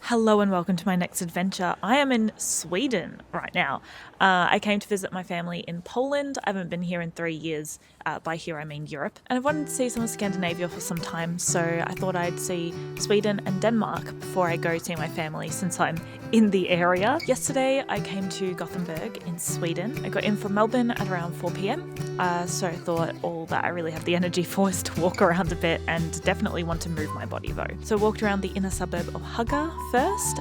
Hello and welcome to my next adventure. I am in Sweden right now. I came to visit my family in Poland. I haven't been here in 3 years. By here I mean Europe. And I've wanted to see some of Scandinavia for some time, so I thought I'd see Sweden and Denmark before I go see my family since I'm in the area. Yesterday I came to Gothenburg in Sweden. I got in from Melbourne at around 4 p.m. So I thought all that I really have the energy for is to walk around a bit and definitely want to move my body though. So I walked around the inner suburb of Hönö first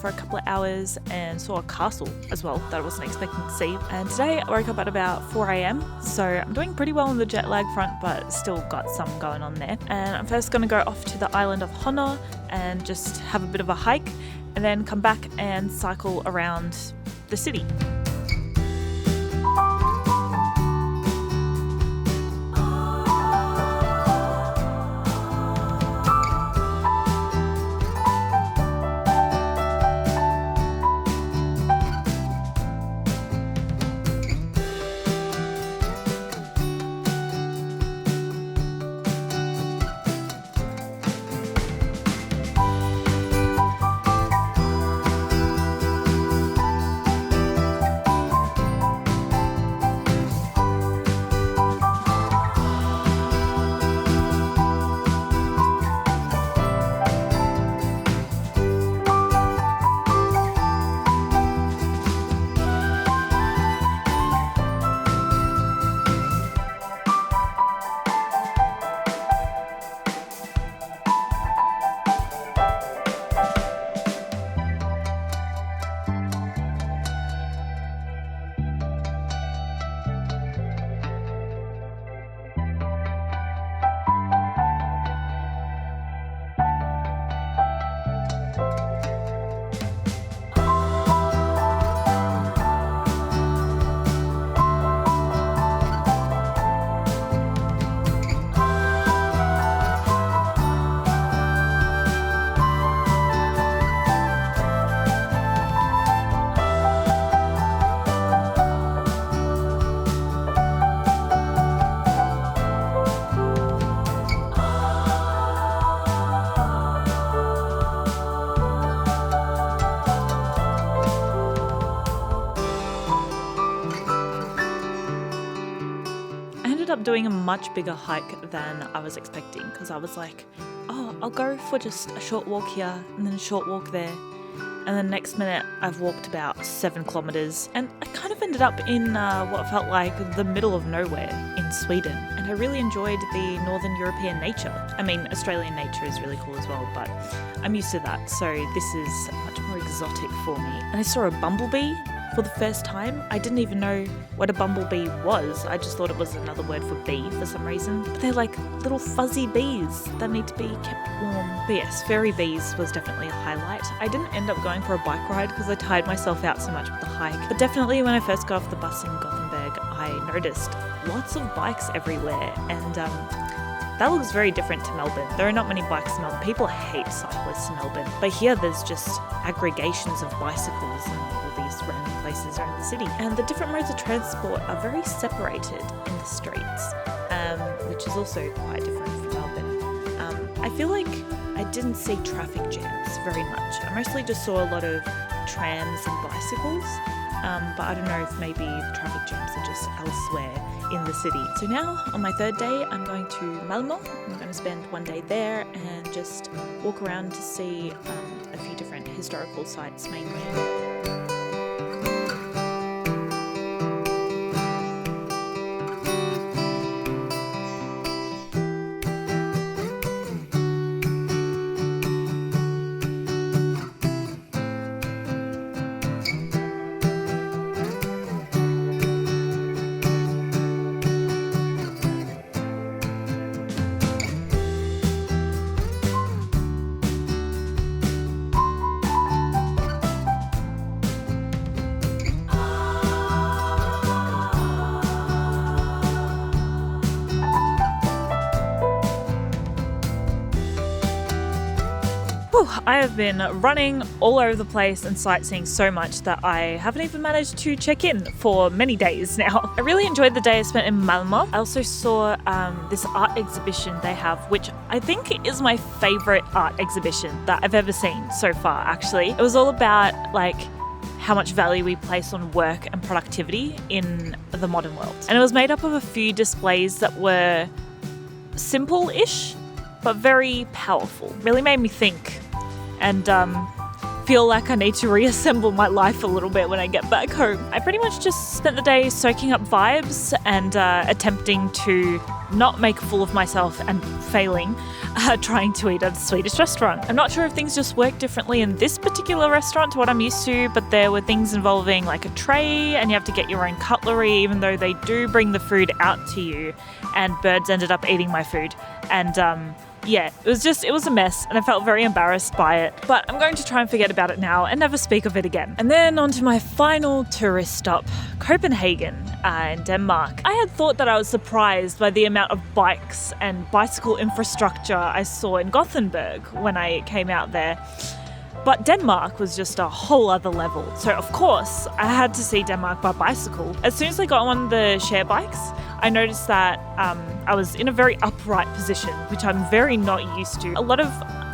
for a couple of hours and saw a castle as well that I wasn't expecting to see. And today I woke up at about 4 a.m. so I'm doing pretty well on the jet lag front, but still got some going on there. And I'm first going to go off to the island of Hono and just have a bit of a hike and then come back and cycle around the city. Up doing a much bigger hike than I was expecting because I was like, oh, I'll go for just a short walk here and then a short walk there. And then next minute I've walked about 7 kilometers and I kind of ended up in what felt like the middle of nowhere in Sweden. And I really enjoyed the Northern European nature. I mean, Australian nature is really cool as well, but I'm used to that. So this is much more exotic for me. And I saw a bumblebee for the first time. I didn't even know what a bumblebee was. I just thought it was another word for bee for some reason. But they're like little fuzzy bees that need to be kept warm. But yes, fairy bees was definitely a highlight. I didn't end up going for a bike ride because I tired myself out so much with the hike. But definitely when I first got off the bus in Gothenburg, I noticed lots of bikes everywhere, and that looks very different to Melbourne. There are not many bikes in Melbourne. People hate cyclists in Melbourne. But here there's just aggregations of bicycles and all these random places around the city. And the different modes of transport are very separated in the streets, which is also quite different from Melbourne. I feel like I didn't see traffic jams very much. I mostly just saw a lot of trams and bicycles. But I don't know if maybe the traffic jams are just elsewhere in the city. So now, on my third day, I'm going to Malmo. I'm going to spend one day there and just walk around to see a few different historical sites mainly. Whew, I have been running all over the place and sightseeing so much that I haven't even managed to check in for many days now. I really enjoyed the day I spent in Malmo. I also saw this art exhibition they have, which I think is my favorite art exhibition that I've ever seen so far, actually. It was all about like how much value we place on work and productivity in the modern world. And it was made up of a few displays that were simple-ish, but very powerful. Really made me think and feel like I need to reassemble my life a little bit when I get back home. I pretty much just spent the day soaking up vibes and attempting to not make a fool of myself and failing trying to eat at a Swedish restaurant. I'm not sure if things just work differently in this particular restaurant to what I'm used to, but there were things involving like a tray and you have to get your own cutlery, even though they do bring the food out to you, and birds ended up eating my food. And yeah, it was a mess and I felt very embarrassed by it, but I'm going to try and forget about it now and never speak of it again. And then on to my final tourist stop, Copenhagen in Denmark. I had thought that I was surprised by the amount of bikes and bicycle infrastructure I saw in Gothenburg when I came out there. But Denmark was just a whole other level. So of course, I had to see Denmark by bicycle. As soon as I got on the share bikes, I noticed that I was in a very upright position, which I'm very not used to. A lot of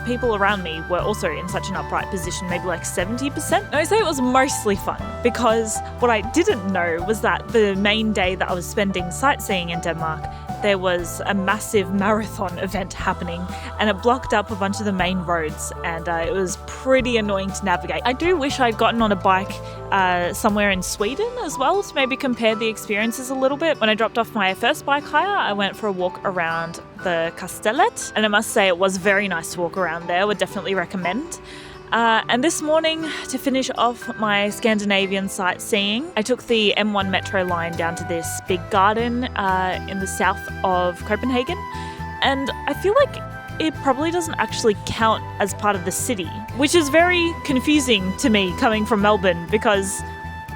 people around me were also in such an upright position, maybe like 70%. And I say it was mostly fun because what I didn't know was that the main day that I was spending sightseeing in Denmark, there was a massive marathon event happening and it blocked up a bunch of the main roads, and it was pretty annoying to navigate. I do wish I'd gotten on a bike somewhere in Sweden as well to maybe compare the experiences a little bit. When I dropped off my first bike hire, I went for a walk around the Kastellet, and I must say it was very nice to walk around there. Would definitely recommend. And this morning, to finish off my Scandinavian sightseeing, I took the M1 metro line down to this big garden in the south of Copenhagen, and I feel like it probably doesn't actually count as part of the city, which is very confusing to me coming from Melbourne, because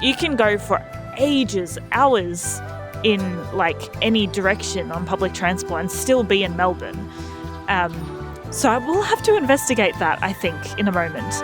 you can go for ages, hours in like any direction on public transport and still be in Melbourne. So I will have to investigate that, I think, in a moment.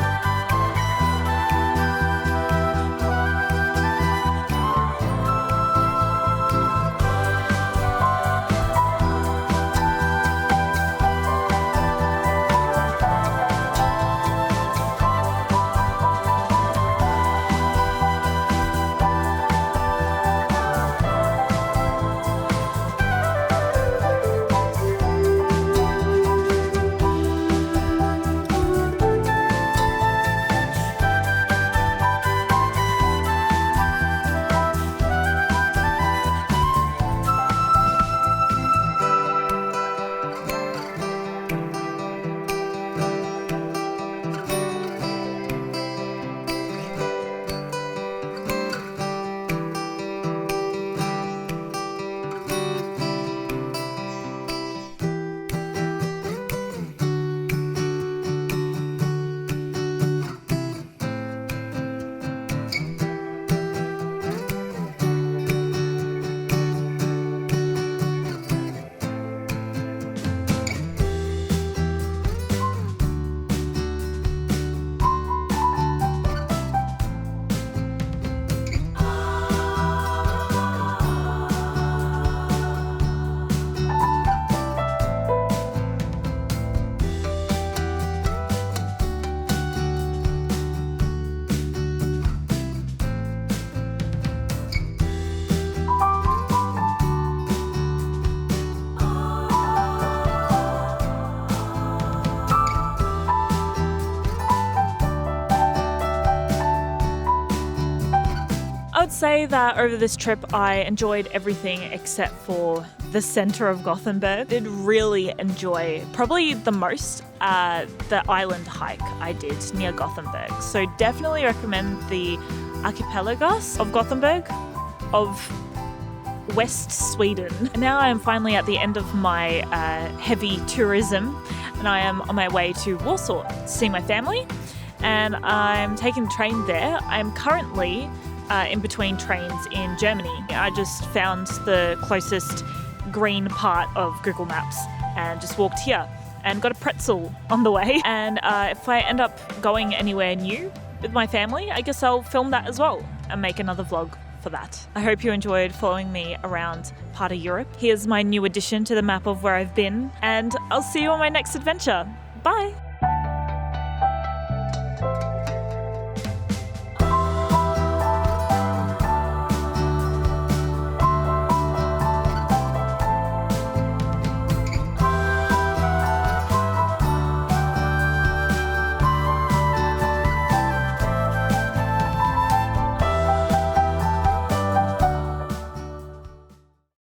I would say that over this trip I enjoyed everything except for the center of Gothenburg. I did really enjoy, probably the most, the island hike I did near Gothenburg. So definitely recommend the Archipelagos of Gothenburg, of West Sweden. Now I am finally at the end of my heavy tourism, and I am on my way to Warsaw to see my family, and I'm taking the train there. I'm currently in between trains in Germany. I just found the closest green part of Google Maps and just walked here. and got a pretzel on the way. And if I end up going anywhere new with my family, I guess I'll film that as well and make another vlog for that. I hope you enjoyed following me around part of Europe. Here's my new addition to the map of where I've been, and I'll see you on my next adventure. Bye!